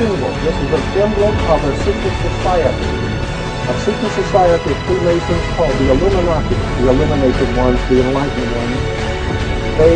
symbol. This is an emblem of a secret society. A secret society of Freemasons called the Illuminati, the illuminated ones, the enlightened ones. They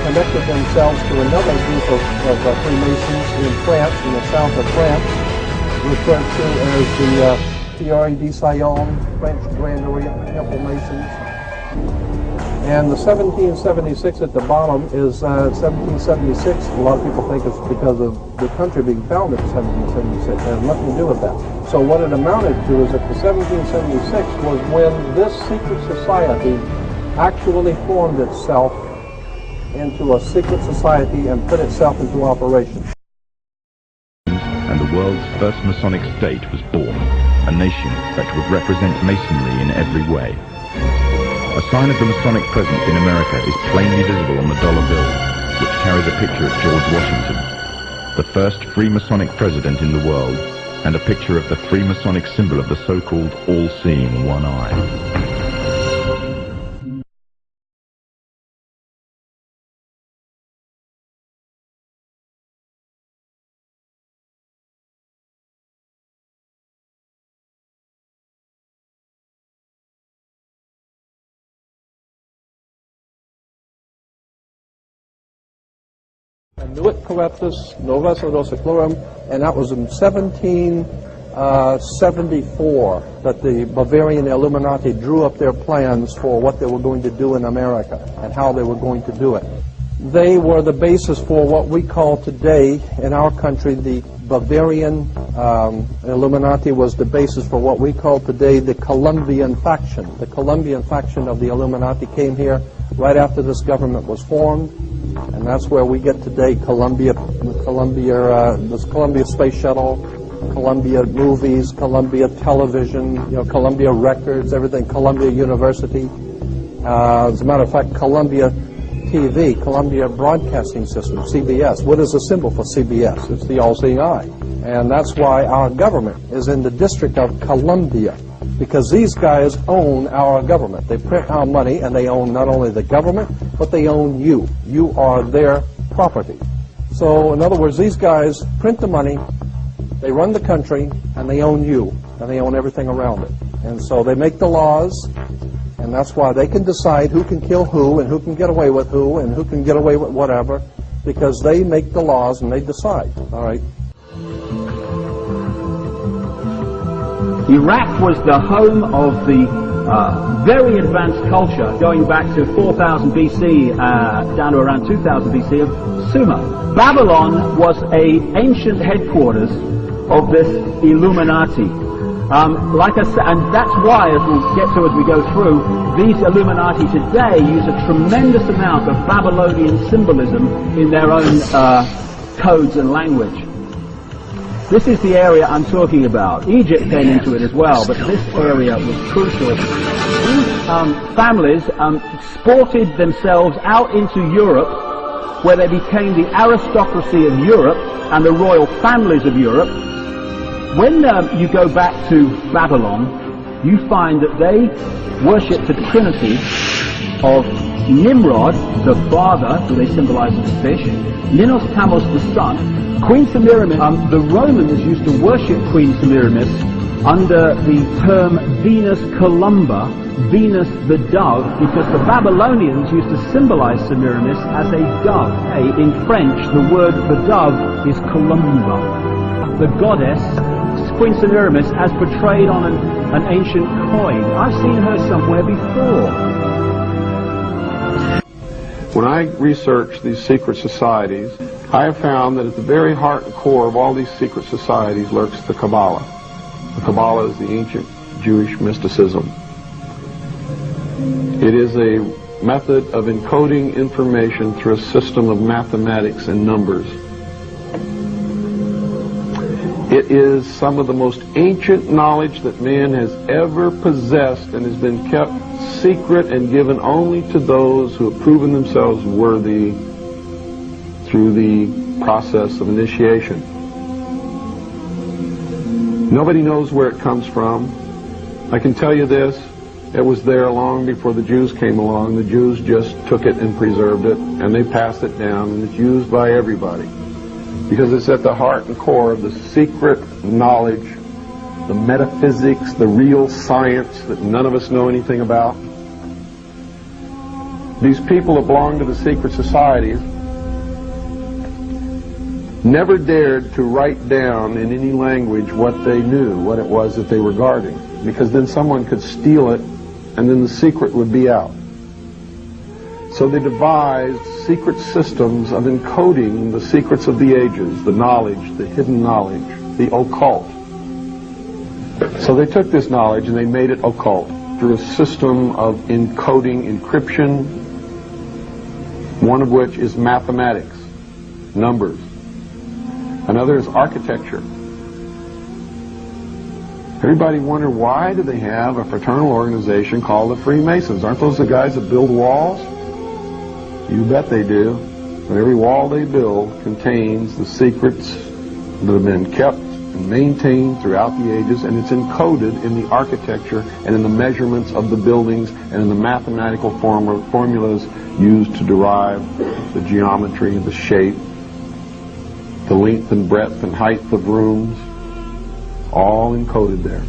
connected themselves to another group of Freemasons in France, in the south of France, referred to as the Thierry de Sion, French Grand Orient Temple Masons. And the 1776 at the bottom is 1776. A lot of people think it's because of the country being founded in 1776. It has nothing to do with that. So what it amounted to is that the 1776 was when this secret society actually formed itself into a secret society and put itself into operation. And the world's first Masonic state was born, a nation that would represent Masonry in every way. A sign of the Masonic presence in America is plainly visible on the dollar bill, which carries a picture of George Washington, the first Freemasonic president in the world, and a picture of the Freemasonic symbol of the so-called all-seeing one eye. Nuit Corruptus, Novus Ordo Seclorum, and that was in 1774 that the Bavarian Illuminati drew up their plans for what they were going to do in America and how they were going to do it. They were the basis for what we call today in our country the Bavarian Illuminati was the basis for what we call today the Colombian faction. The Colombian faction of the Illuminati came here right after this government was formed. And that's where we get today Columbia Space Shuttle, Columbia Movies, Columbia Television, Columbia Records, everything, Columbia University. As a matter of fact, Columbia TV, Columbia Broadcasting System, CBS. What is the symbol for CBS? It's the all-seeing eye. And that's why our government is in the District of Columbia, because these guys own our government. They print our money, and they own not only the government, but they own you. You are their property. So, in other words, these guys print the money, they run the country, and they own you, and they own everything around it. And so they make the laws, and that's why they can decide who can kill who, and who can get away with who, and who can get away with whatever, because they make the laws and they decide, all right? Iraq was the home of the very advanced culture going back to 4000 BC down to around 2000 BC of Sumer. Babylon was an ancient headquarters of this Illuminati. Like I said, and that's why, as we'll get to as we go through, these Illuminati today use a tremendous amount of Babylonian symbolism in their own codes and language. This is the area I'm talking about. Egypt came into it as well, but this area was crucial. These families sported themselves out into Europe, where they became the aristocracy of Europe and the royal families of Europe. When you go back to Babylon, you find that they worship the Trinity of Nimrod, the father, who they symbolize as a fish, Ninos Tamos, the son, Queen Semiramis. The Romans used to worship Queen Semiramis under the term Venus Columba, Venus the dove, because the Babylonians used to symbolize Semiramis as a dove. In French, the word for dove is Columba. The goddess, Queen Semiramis, as portrayed on an ancient coin. I've seen her somewhere before. When I research these secret societies, I have found that at the very heart and core of all these secret societies lurks the Kabbalah. The Kabbalah is the ancient Jewish mysticism. It is a method of encoding information through a system of mathematics and numbers. It is some of the most ancient knowledge that man has ever possessed and has been kept secret and given only to those who have proven themselves worthy through the process of initiation. Nobody knows where it comes from. I can tell you this, it was there long before the Jews came along. The Jews just took it and preserved it, and they passed it down, and it's used by everybody. because it's at the heart and core of the secret knowledge, the metaphysics, the real science that none of us know anything about. These people that belong to the secret societies never dared to write down in any language what they knew, what it was that they were guarding, because then someone could steal it and then the secret would be out. So they devised secret systems of encoding the secrets of the ages, the knowledge, the hidden knowledge, the occult. So they took this knowledge and they made it occult through a system of encoding, encryption, one of which is mathematics, numbers. Another is architecture. Everybody wonder, why do they have a fraternal organization called the Freemasons? Aren't those the guys that build walls? You bet they do. And every wall they build contains the secrets that have been kept and maintained throughout the ages, and it's encoded in the architecture and in the measurements of the buildings and in the mathematical formulas used to derive the geometry, the shape, the length and breadth and height of rooms, all encoded there.